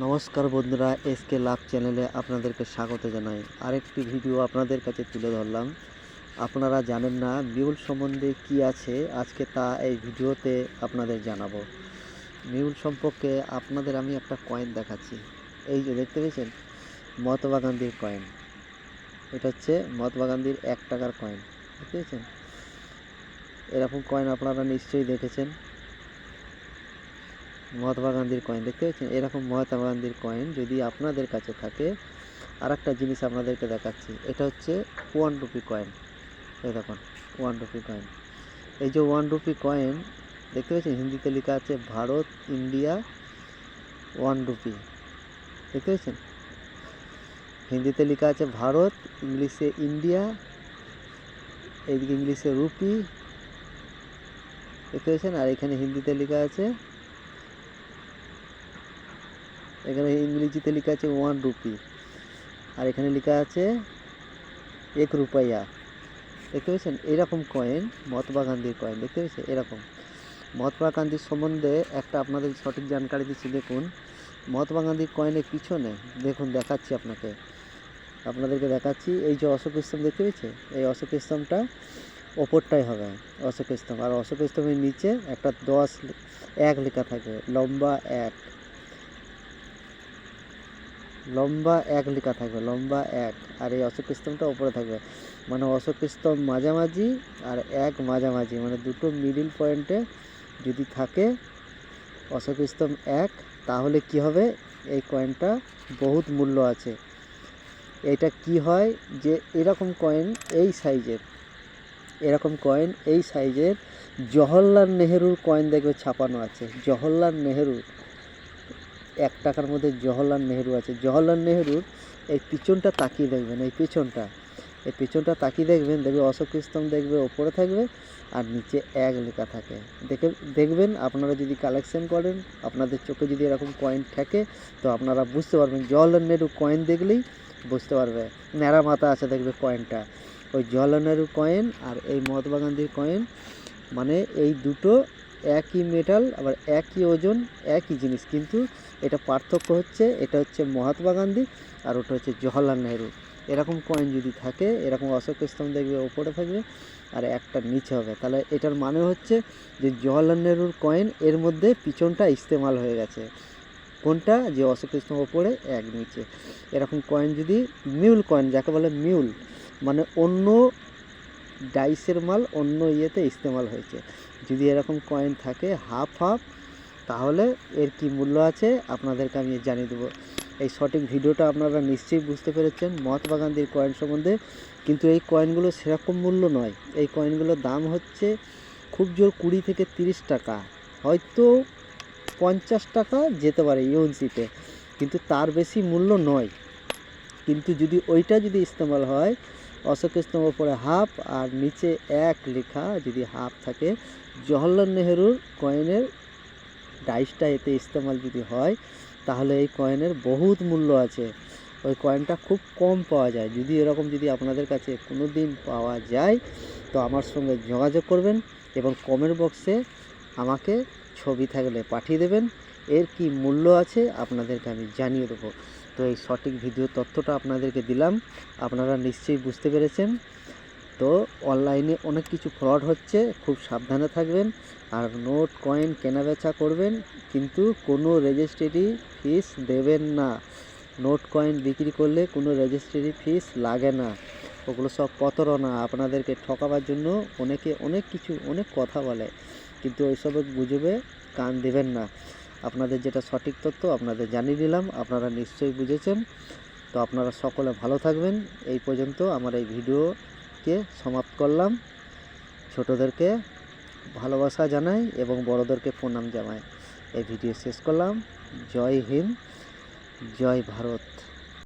নমস্কার বন্ধুরা, এসকে লাভ চ্যানেলে আপনাদেরকে স্বাগত জানাই। আরেকটি ভিডিও আপনাদের কাছে তুলে ধরলাম। আপনারা জানেন না মিউল সম্বন্ধে কি আছে, আজকে তা এই ভিডিওতে আপনাদের জানাবো। মিউল সম্পর্কে আপনাদের আমি একটা কয়েন দেখাচ্ছি। এই যে দেখতে পেয়েছেন, মহাত্মা গান্ধীর কয়েন। এটা হচ্ছে মহাত্মা গান্ধীর 1 টাকার কয়েন। দেখতে পেয়েছেন, এরকম কয়েন আপনারা নিশ্চয়ই দেখেছেন। মহাত্মা গান্ধীর কয়েন দেখতে পাচ্ছেন, এরকম মহাত্মা গান্ধীর কয়েন যদি আপনাদের কাছে থাকে। আর একটা জিনিস আপনাদেরকে দেখাচ্ছি, এটা হচ্ছে 1 রুপি কয়েন। এই দেখুন 1 রুপি কয়েন। এই যে 1 রুপি কয়েন দেখতে পাচ্ছেন, হিন্দিতে লেখা আছে ভারত ইন্ডিয়া 1 রুপি। দেখতে পাচ্ছেন, হিন্দিতে লেখা আছে ভারত, ইংলিশে ইন্ডিয়া, এইদিকে ইংলিশে রুপি। দেখতে পাচ্ছেন, আর এখানে হিন্দিতে লেখা আছে, এখানে ইংরেজিতে লেখা আছে 1 রুপি, আর এখানে লেখা আছে 1 রুপয়া। দেখতে পেয়েছেন, এরকম কয়েন মহাত্মা গান্ধীর কয়েন। দেখতে পেয়েছেন, এরকম মহাত্মা গান্ধীর সম্বন্ধে একটা আপনাদের সঠিক জানকারি দিচ্ছি। দেখুন মহাত্মা গান্ধীর কয়েনের পিছনে দেখুন, দেখাচ্ছি আপনাদেরকে দেখাচ্ছি। এই যে অশোক স্তম্ভ দেখতে পেয়েছে, এই অশোক স্তম্ভটা ওপরটাই হবে অশোক স্তম্ভ, আর অশোক স্তম্ভের নিচে একটা 1 লেখা থাকে, লম্বা 1 লেখা থাকবে, লম্বা 1। আর এই অশোক স্তম্ভটা ওপরে থাকবে, মানে অশোক স্তম্ভ মাঝামাঝি আর 1 মাঝামাঝি, মানে দুটো মিডিল পয়েন্টে যদি থাকে অশোক স্তম্ভ 1, তাহলে কি হবে, এই কয়েনটা বহুত মূল্য আছে। এটা কি হয় যে এরকম কয়েন এই সাইজের জওহরলাল নেহেরুর কয়েন দেখবে ছাপানো আছে। জওহরলাল নেহেরু 1 টাকার মধ্যে জওহরলাল নেহেরু আছে। জওহরলাল নেহেরুর এই পিছনটা তাকিয়ে দেখবেন, এই পিছনটা তাকিয়ে দেখবেন, অশোক স্তম্ভ দেখবে ওপরে থাকবে আর নিচে 1 লেখা থাকে। দেখবেন আপনারা যদি কালেকশন করেন, আপনাদের চোখে যদি এরকম কয়েন থাকে, তো আপনারা বুঝতে পারবেন। জওহরলাল নেহেরু কয়েন দেখলেই বুঝতে পারবে, ন্যাড়া মাথা আছে দেখবে কয়েনটা। ওই জওহরলাল নেহেরু কয়েন আর এই মহাত্মা গান্ধীর কয়েন, মানে এই দুটো একই মেটাল, আবার একই ওজন, একই জিনিস, কিন্তু এটা পার্থক্য হচ্ছে, এটা হচ্ছে মহাত্মা গান্ধী আর ওটা হচ্ছে জওহরলাল নেহেরু। এরকম কয়েন যদি থাকে, এরকম অশোক স্তম্ভ দেখবে ওপরে থাকবে আর একটা নিচে হবে, তাহলে এটার মানে হচ্ছে যে জওহরলাল নেহেরুর কয়েন, এর মধ্যে পিছনটা ইস্তেমাল হয়ে গেছে। কোনটা, যে অশোক স্তম্ভ ওপরে 1 নিচে। এরকম কয়েন যদি মিউল কয়েন, যাকে বলে মিউল, মানে অন্য ডাইসের মাল অন্য ইয়েতে ইস্তেমাল হয়েছে, যদি এরকম কয়েন থাকে হাফ, তাহলে এর কি মূল্য আছে আপনাদেরকে আমি জানিয়ে দেবো। এই সঠিক ভিডিওটা আপনারা নিশ্চয়ই বুঝতে পেরেছেন মহাত্মা গান্ধীর কয়েন সম্বন্ধে। কিন্তু এই কয়েনগুলো সেরকম মূল্য নয়। এই কয়েনগুলোর দাম হচ্ছে খুব জোর 20 থেকে 30 টাকা, হয়তো 50 টাকা যেতে পারে ইউএনসিতে, কিন্তু তার বেশি মূল্য নয়। কিন্তু যদি ওইটা যদি ইস্তেমাল হয়, অশোক স্তম্ভ পরে হাফ আর নিচে 1 লেখা যদি হাফ থাকে, জওহরলাল নেহেরুর কয়েনের ডাইসটা এতে ইস্তেমাল যদি হয়, তাহলে এই কয়েনের বহুত মূল্য আছে। ওই কয়েনটা খুব কম পাওয়া যায়। যদি এরকম যদি আপনাদের কাছে কোনো দিন পাওয়া যায়, তো আমার সঙ্গে যোগাযোগ করবেন এবং কমেন্ট বক্সে আমাকে ছবি থাকলে পাঠিয়ে দেবেন। এর কি মূল্য আছে আপনাদেরকে আমি জানিয়ে দেবো। তো এই সঠিক ভিডিও তথ্যটা আপনাদেরকে দিলাম, আপনারা নিশ্চয়ই বুঝতে পেরেছেন। তো অনলাইনে অনেক কিছু ফ্রড হচ্ছে, খুব সাবধানে থাকবেন। আর নোট কয়েন কেনাবেচা করবেন, কিন্তু কোনো রেজিস্ট্রি ফিস দেবেন না। নোট কয়েন বিক্রি করলে কোনো রেজিস্ট্রি ফিস লাগে না, ওগুলো সব প্রতারণা। আপনাদেরকে ঠকাবার জন্য অনেকে অনেক কথা বলে, কিন্তু ওইসবে গুজবে কান দেবেন না। আপনাদের যেটা সঠিক তথ্য আপনাদের জানিয়ে দিলাম, আপনারা নিশ্চয়ই বুঝেছেন। তো আপনারা সকলে ভালো থাকবেন। এই পর্যন্ত আমার এই ভিডিওকে সমাপ্ত করলাম। ছোটদেরকে ভালোবাসা জানাই এবং বড়দেরকে প্রণাম জানাই। এই ভিডিও শেষ করলাম। জয় হিন্দ, জয় ভারত।